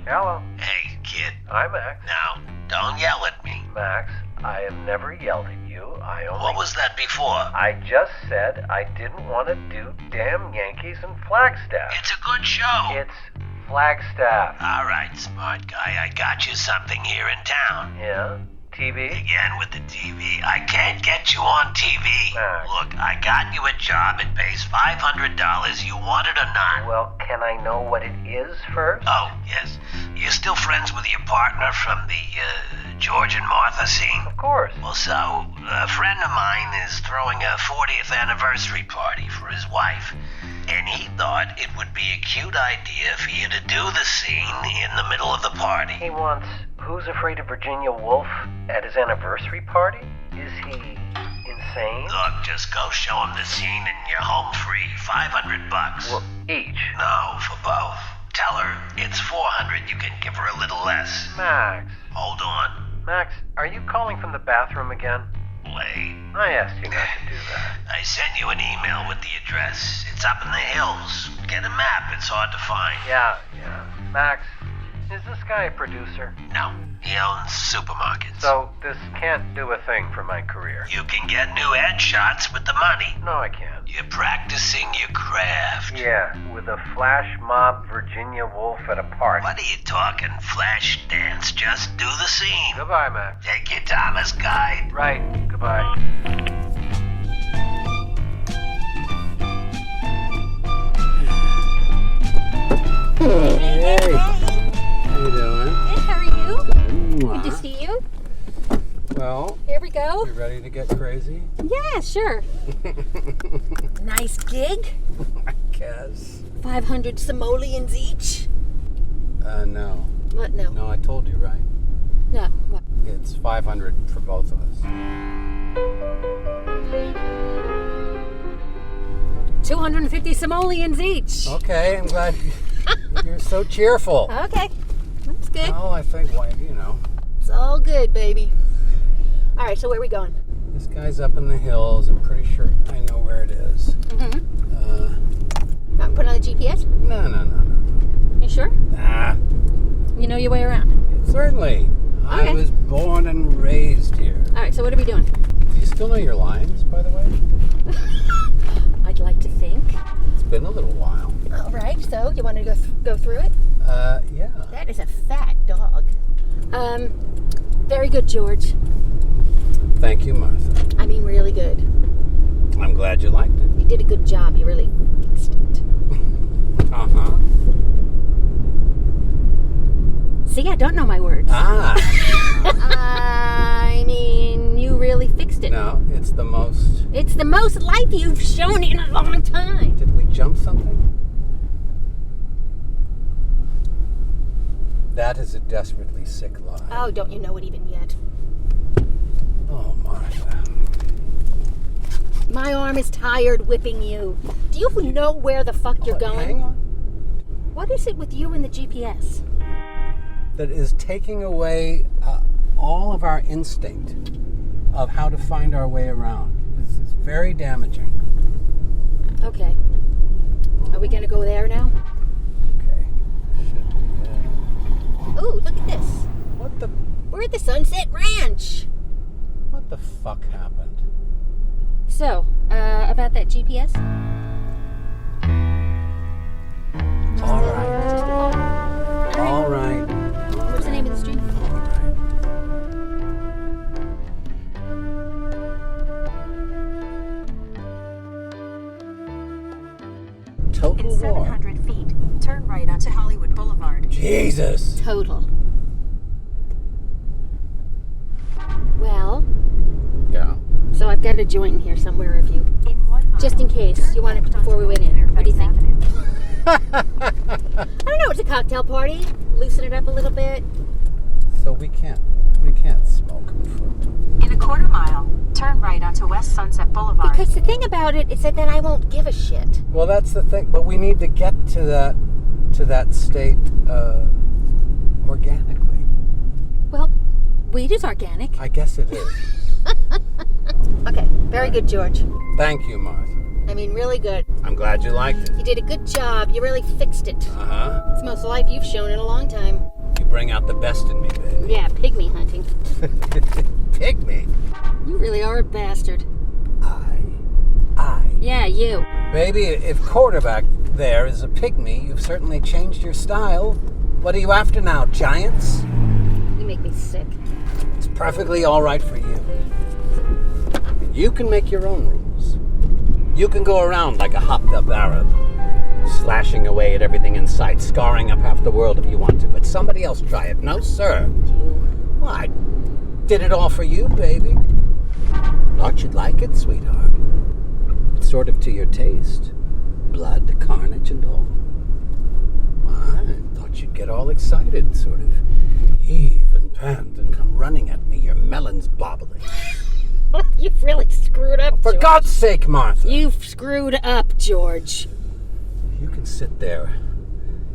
Hello. Hey, kid. Hi, Max. Now, don't yell at me. Max, I have never yelled at you. What was that before? I just said I didn't want to do damn Yankees and Flagstaff. It's a good show. It's Flagstaff. All right, smart guy. I got you something here in town. Yeah? TV? Again with the TV. I can't get you on TV. Max. Look, I got you a job. It pays $500. You want it or not? Well, can I know what it is first? Oh, yes. You're still friends with your partner from the George and Martha scene? Of course. Well, so, a friend of mine is throwing a 40th anniversary party for his wife. And he thought it would be a cute idea for you to do the scene in the middle of the party. He wants Who's Afraid of Virginia Woolf at his anniversary party? Is he insane? Look, just go show him the scene and you're home free. $500. Well, each. No, for both. Tell her it's $400. You can give her a little less. Max. Hold on. Max, are you calling from the bathroom again? Wait. I asked you not to do that. I sent you an email with the address. It's up in the hills. Get a map. It's hard to find. Yeah. Max, is this guy a producer? No. He owns supermarkets. So this can't do a thing for my career. You can get new headshots with the money. No, I can't. You're practicing your craft. Yeah, with a flash mob Virginia Woolf at a party. What are you talking? Flash dance. Just do the scene. Goodbye, Max. Take your Thomas guide. Right. Goodbye. Hey. How you doing? Good, how are you? Good. Good to see you. Well, Here we go. you ready to get crazy? Yeah, sure. Nice gig. I guess. 500 simoleons each. No. What? No. No, I told you, right? No. What? It's 500 for both of us. 250 simoleons each. Okay, I'm glad you're so cheerful. Okay. That's good. Well, I think, you know, It's all good, baby. All right, so where are we going? this guy's up in the hills. I'm pretty sure I know where it is. Not put on the GPS? No. You sure? Nah, You know your way around. certainly. I Okay. was born and raised here. All right, so what are we doing? Do you still know your lines, by the way? I'd like to think. It's been a little while. All right, so you want to go through it? Yeah. That is a fat dog. Very good, George. Thank you, Martha. I mean, really good. I'm glad you liked it. You did a good job. You really fixed it. Uh-huh. See, I don't know my words. Ah. I mean, you really fixed it. No, it's the most... It's the most life you've shown in a long time. Did we jump something? That is a desperately sick lie. Oh, don't you know it even yet? Oh, Martha. My arm is tired whipping you. Do you know where the fuck you're going? Hang on. What is it with you and the GPS? That is taking away all of our instinct of how to find our way around. This is very damaging. Okay. Are we going to go there now? Okay. Should be. Ooh, look at this. What the... We're at the Sunset Ranch. What the fuck happened? So, about that GPS? All right. All right. What's the name of the street? All right. Total In war. 700 feet, turn right onto Hollywood Boulevard. Jesus. Total. Well, Yeah. so I've got a joint here somewhere if you... In 1 mile, Just in case you wanted turn before we went in. onto What do you think? Fairfax Avenue. I don't know, it's a cocktail party. Loosen it up a little bit. So we can't smoke. In a quarter mile, turn right onto West Sunset Boulevard. Because the thing about it is that then I won't give a shit. Well, that's the thing. But we need to get to that state organically. Well, weed is organic. I guess it is. Okay, very good, George. Thank you, Martha. I mean, really good. I'm glad you liked it. You did a good job. You really fixed it. Uh-huh. It's the most life you've shown in a long time. You bring out the best in me, baby. Yeah, pygmy hunting. Pygmy? You really are a bastard. I. Yeah, you. Baby, if quarterback there is a pygmy, you've certainly changed your style. What are you after now, giants? You make me sick. It's perfectly all right for you. You can make your own rules. You can go around like a hopped-up Arab, slashing away at everything in sight, scarring up half the world if you want to. But somebody else try it. No, sir. Well, I did it all for you, baby. Thought you'd like it, sweetheart. It's sort of to your taste. Blood, carnage, and all. I thought you'd get all excited, sort of heave and pant and come running at me, your melons bobbling. You've really screwed up, For George. God's sake, Martha! You've screwed up, George. You can sit there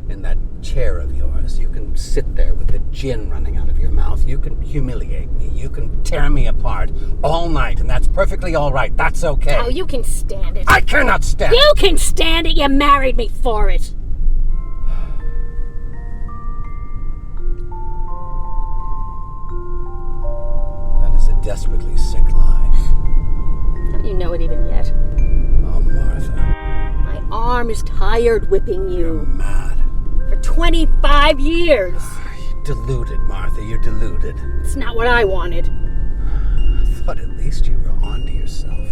in that chair of yours. You can sit there with the gin running out of your mouth. You can humiliate me. You can tear me apart all night, and that's perfectly all right. That's okay. Oh, you can stand it. I cannot stand it. You can stand it. You married me for it. That is a desperately sick lie. Don't you know it even yet? Oh, Martha. My arm is tired whipping You're you. mad. For 25 years. You're deluded, Martha. You're deluded. It's not what I wanted. I thought at least you were onto yourself.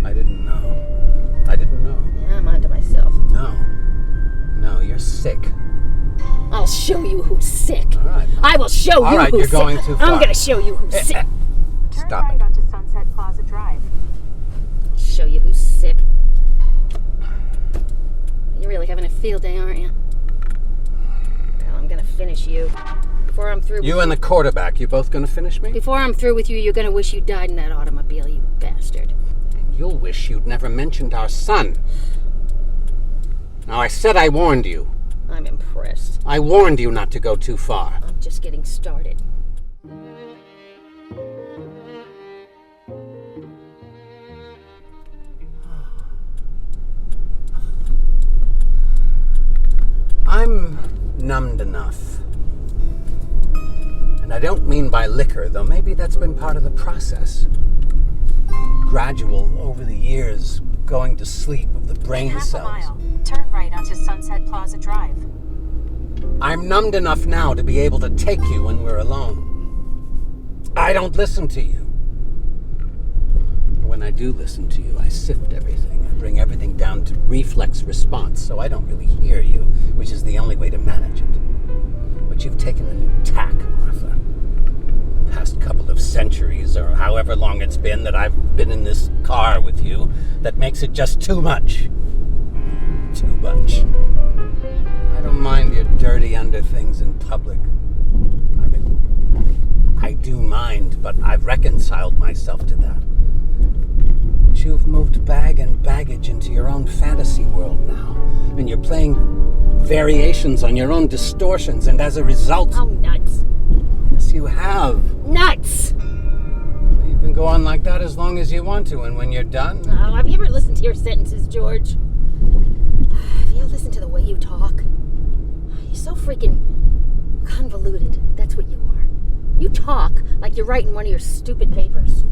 I didn't know. I didn't know. Yeah, I'm onto myself. No, you're sick. I'll show you who's sick. All right. I will show you All right, who's you're sick. going too far. I'm going to show you who's sick. Turn Stop right it. onto Sunset Plaza Drive. Show you who's sick. You're really having a field day, aren't you? Well, I'm gonna finish you. Before I'm through with You and the quarterback, you both gonna finish me? Before I'm through with you, you're gonna wish you died in that automobile, you bastard. And you'll wish you'd never mentioned our son. Now, I said I warned you. I'm impressed. I warned you not to go too far. I'm just getting started. I'm numbed enough. And I don't mean by liquor, though maybe that's been part of the process. Gradual, over the years, going to sleep of the brain In half a cells. mile, turn right onto Sunset Plaza Drive. I'm numbed enough now to be able to take you when we're alone. I don't listen to you. When I do listen to you, I sift everything. I bring everything down to reflex response, so I don't really hear you, which is the only way to manage it. But you've taken a new tack, Martha. The past couple of centuries, or however long it's been that I've been in this car with you, that makes it just too much. Too much. I don't mind your dirty under things in public. I mean, I do mind, but I've reconciled myself to that. But you've moved bag and baggage into your own fantasy world now, and you're playing variations on your own distortions, and as a result... Oh, nuts. Yes, you have. Nuts! Well, you can go on like that as long as you want to, and when you're done... Oh, have you ever listened to your sentences, George? Have you ever listened to the way you talk? You're so freaking convoluted. That's what you are. You talk like you're writing one of your stupid papers.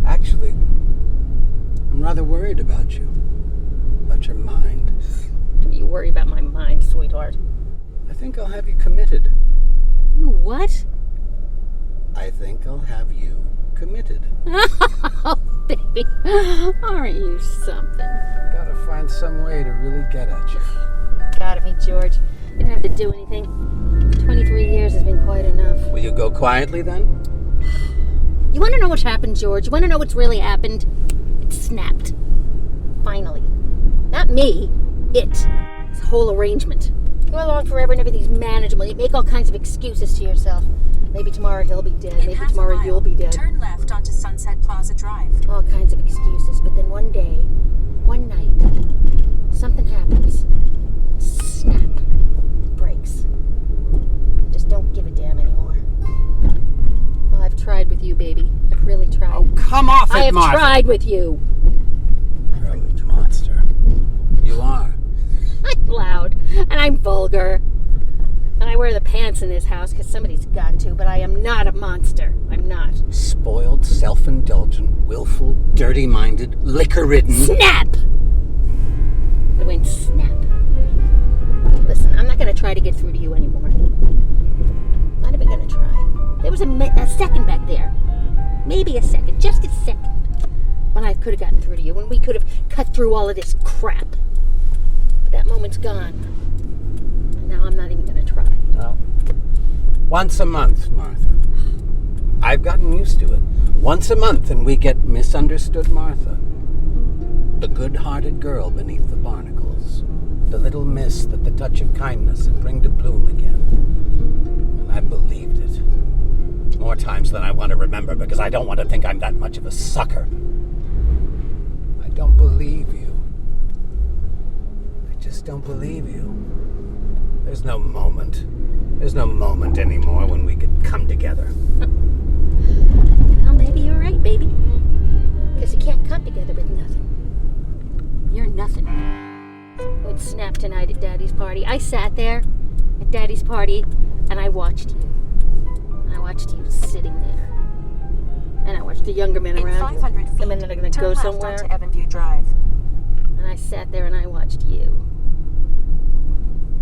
Actually, I'm rather worried about you. About your mind. Don't you worry about my mind, sweetheart. I think I'll have you committed. You what? I think I'll have you committed. Oh, baby. Aren't you something? Gotta find some way to really get at you. Got at me, George. You don't have to do anything. 23 years has been quite enough. Will you go quietly then? You want to know what's happened, George? You want to know what's really happened? It snapped. Finally. Not me. It. This whole arrangement. You go along forever and everything's manageable. You make all kinds of excuses to yourself. Maybe tomorrow he'll be dead. In Maybe half a tomorrow mile, you'll be dead. Turn left onto Sunset Plaza Drive. All kinds of excuses. But then one day, one night, something happens. Snap. It breaks. Just don't give a damn anymore. Well, I've tried with you, baby. I've really tried. Oh, come off it, I have Martha! tried with you. You're a monster. You are. I'm loud, and I'm vulgar. I wear the pants in this house because somebody's got to, but I am not a monster. I'm not. Spoiled, self-indulgent, willful, dirty-minded, liquor-ridden. Snap! I went snap. Listen, I'm not going to try to get through to you anymore. Not even going to try. There was a second back there. Maybe a second, just a second, when I could have gotten through to you, when we could have cut through all of this crap. But that moment's gone. And now I'm not even going to try. Well, once a month, Martha. I've gotten used to it. Once a month and we get Misunderstood Martha. The good-hearted girl beneath the barnacles. The little mist that the touch of kindness would bring to bloom again. And I believed it. More times than I want to remember because I don't want to think I'm that much of a sucker. I don't believe you. I just don't believe you. There's no moment. There's no moment anymore when we could come together. Well, maybe you're right, baby. Because you can't come together with nothing. You're nothing. We'd snap tonight at Daddy's party. I sat there at Daddy's party and I watched you. I watched you sitting there. And I watched the younger men In around 500 you. feet, The men that are going to turn go left somewhere. onto Evanview Drive. And I sat there and I watched you.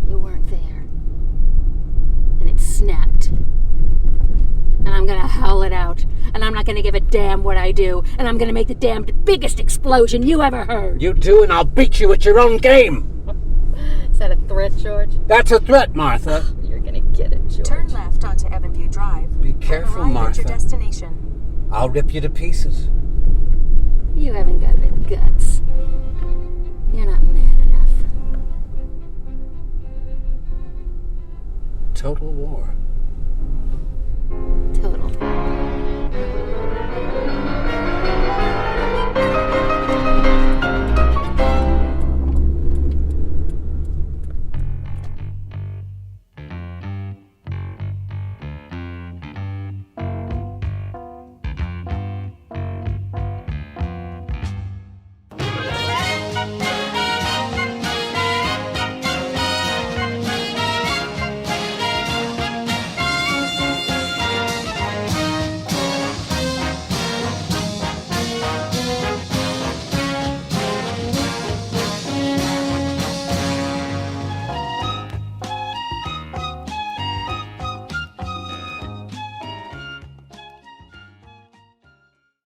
You weren't there. And it snapped. And I'm going to howl it out. And I'm not going to give a damn what I do. And I'm going to make the damned biggest explosion you ever heard. You do, and I'll beat you at your own game. Is that a threat, George? That's a threat, Martha. You're going to get it, George. Turn left onto Evanview Drive. Be careful, Arrive at Martha. your destination. I'll rip you to pieces. You haven't got the guts. You're not man enough. Total war.